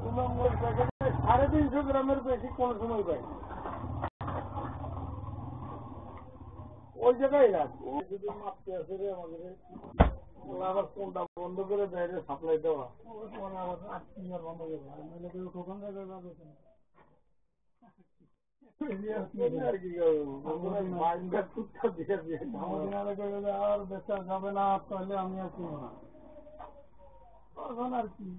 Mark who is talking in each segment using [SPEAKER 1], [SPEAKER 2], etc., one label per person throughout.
[SPEAKER 1] 350 গ্রামের বেশি কোন সময় পাই ওই জায়গায় রাখি যদি মাপতে আসে রে আমাদের আবার কোনটা বন্ধ করে দেয় রে সাপ্লাই দেওয়া আবার 8 বন্ধ করে নাহলে কেউ ঠোকান জায়গায় যাবে আর কি আর বেচা যাবে না তাহলে আমি আর কিনবো না তখন আর কি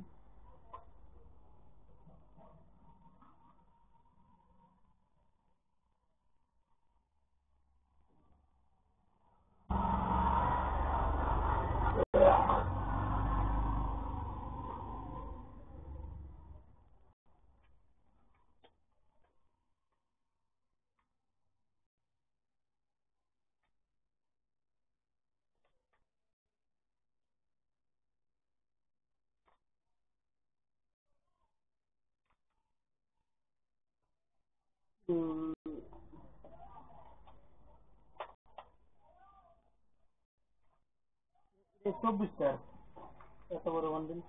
[SPEAKER 1] চব্বিশটা এত বড় বান্ডিল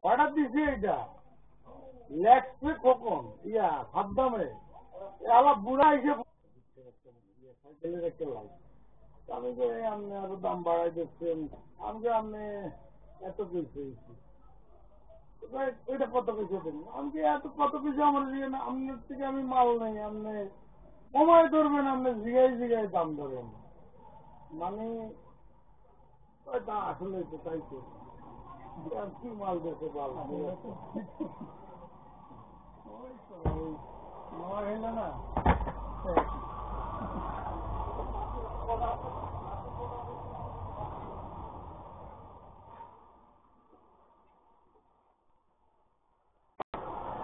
[SPEAKER 1] অর্ডার দিছি এটা লেগসে কখন ইয়া সাদ্দামে আলা বুড়া হিসেবে আমি তো আপনি আরো দাম বাড়াই দিচ্ছেন আমি আপনি এত কিছু ওইটা কত কিছু দিন আমি এত কত কিছু আমার দিয়ে না আপনার থেকে আমি মাল নেই আপনি সময় ধরবেন আপনি জিগাই জিগাই দাম ধরেন মানে ওইটা আসলে তো তাই তো কি মাল দিয়েছে বাল হইল না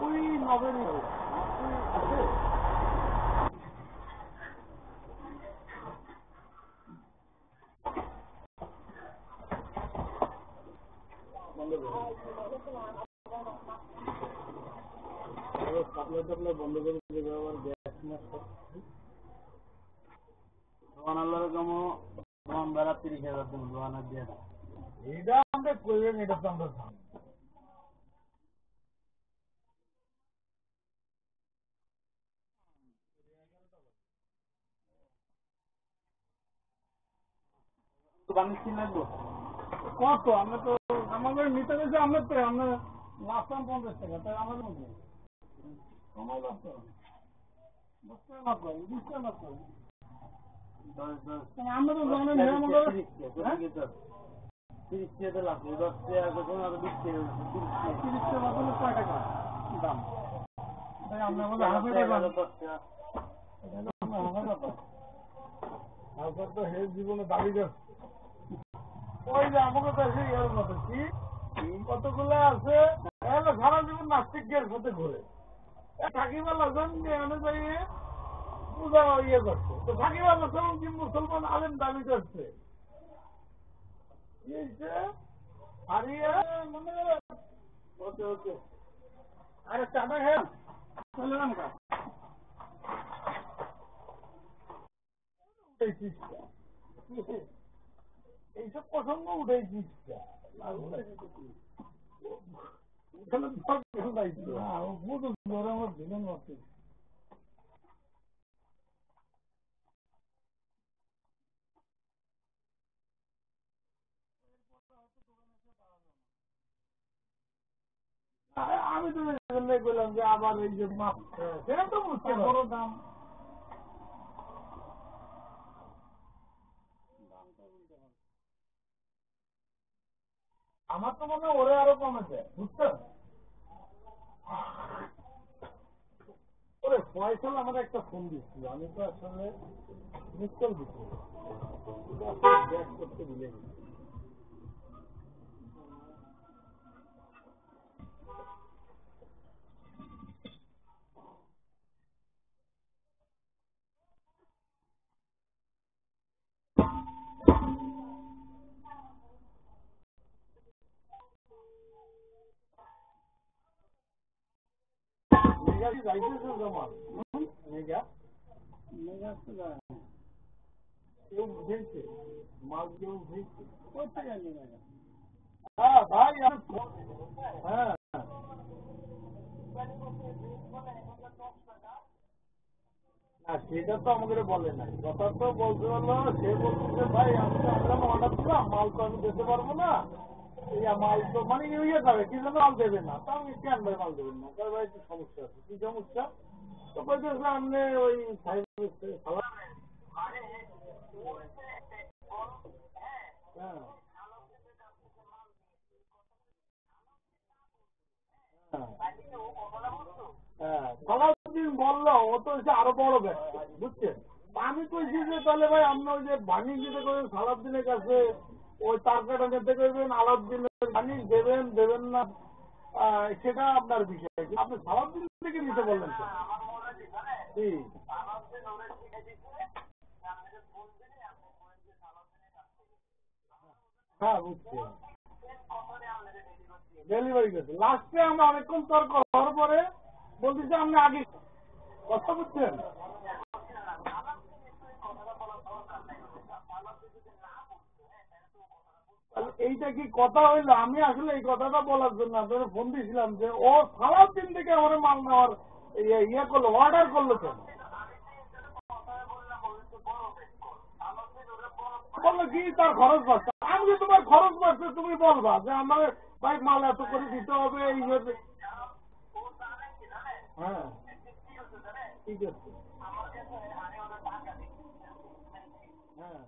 [SPEAKER 1] ওই নভেল আছে সাপ্লাই টাপ্লাই বন্ধ করে দেবে আবার গ্যাস সোহান আল্লাহর কামো সোহান বেড়া 30,000 দিন সোহানের দিয়ে এটা আমরা করবেন এটা তো আমরা কত আমরা তো আমাদের নিতে গেছে আমরা তো আমরা লাস্টাম 50 টাকা তাই আমাদের মধ্যে সময় লাগতো 10 টাকা মাত্র 20 টাকা মাত্র আমরা তো জানেন আমাদের 30 টাকা লাগবে 10 টাকা করে আর 20 টাকা 30 টাকা মানে কয় টাকা দাম তাই আমরা আমাদের হাফে টাকা 10 টাকা এটা আমরা হাফে টাকা তো হে জীবনে দাবি করছে ওই যে আমাকে কাছে ইয়ার মতো কি কতগুলো আছে সারা জীবন নাস্তিকের সাথে ঘুরে থাকিবার লাগন অনুযায়ী পূজা ইয়ে করছে তো থাকিবার লাগন কি মুসলমান আলেম দাবি করছে হারিয়ে মানে ওকে ওকে আরে চাটা হ্যাঁ চলে না কা এইসব প্রসঙ্গ উঠেছি আমার জীবন আছে আমি তো বললাম যে আবার এই যে মাছ সেটা তো বুঝতে বড় দাম আমার তো মনে হয় ওরে আরো কমেছে বুঝছেন ওরে ফয়সাল আমার একটা ফোন দিচ্ছিল আমি তো আসলে মিস কল দিচ্ছি ব্যাক করতে ভুলে গেছি যাইতেছে জমা মেঘা মেঘা তো যায় কেউ বুঝেছে মাল কেউ বুঝেছে কোথায় জানি মেঘা হ্যাঁ ভাই হ্যাঁ না সেটা তো আমাকে বলে না কথা তো বলতে হলো সে বলছে যে ভাই আমি তো অনলাইনে অর্ডার দিলাম মাল তো আমি দিতে পারবো না মাল তো মানে ইয়ে যাবে কি জন্য মাল দেবেন না তো আমি কেন ভাই মাল দেবেন না তার ভাই একটু সমস্যা আছে কি সমস্যা তো বলতেছে আপনি ওই হ্যাঁ হ্যাঁ সালাউদ্দিন বললো ও তো হচ্ছে আরো বড় ব্যক্তি বুঝছেন আমি কইছি যে তাহলে ভাই আপনি ওই যে বাণিজ্য দিতে করবেন সালাউদ্দিনের কাছে ওই তার কাটা নিতে করবেন আলাউদ্দিনের বাণিজ্য দেবেন দেবেন না সেটা আপনার বিষয় আপনি সালাউদ্দিন থেকে নিতে বললেন কি হ্যাঁ বুঝছি ডেলিভারি করছে লাস্টে আমরা অনেকক্ষণ তর্ক হওয়ার পরে বলতেছি আপনি আগে কথা বুঝছেন এইটা কি কথা হইলো আমি আসলে এই কথাটা বলার জন্য আপনাদের ফোন দিয়েছিলাম যে ও সালাউদ্দিন থেকে আমার মাল নেওয়ার ইয়ে করলো অর্ডার করলো কেন বললো কি তার খরচ বাড়ছে আমি যে তোমার খরচ বাড়ছে তুমি বলবা যে আমার ভাই মাল এত করে দিতে হবে এই হ্যাঁ ঠিক আছে হ্যাঁ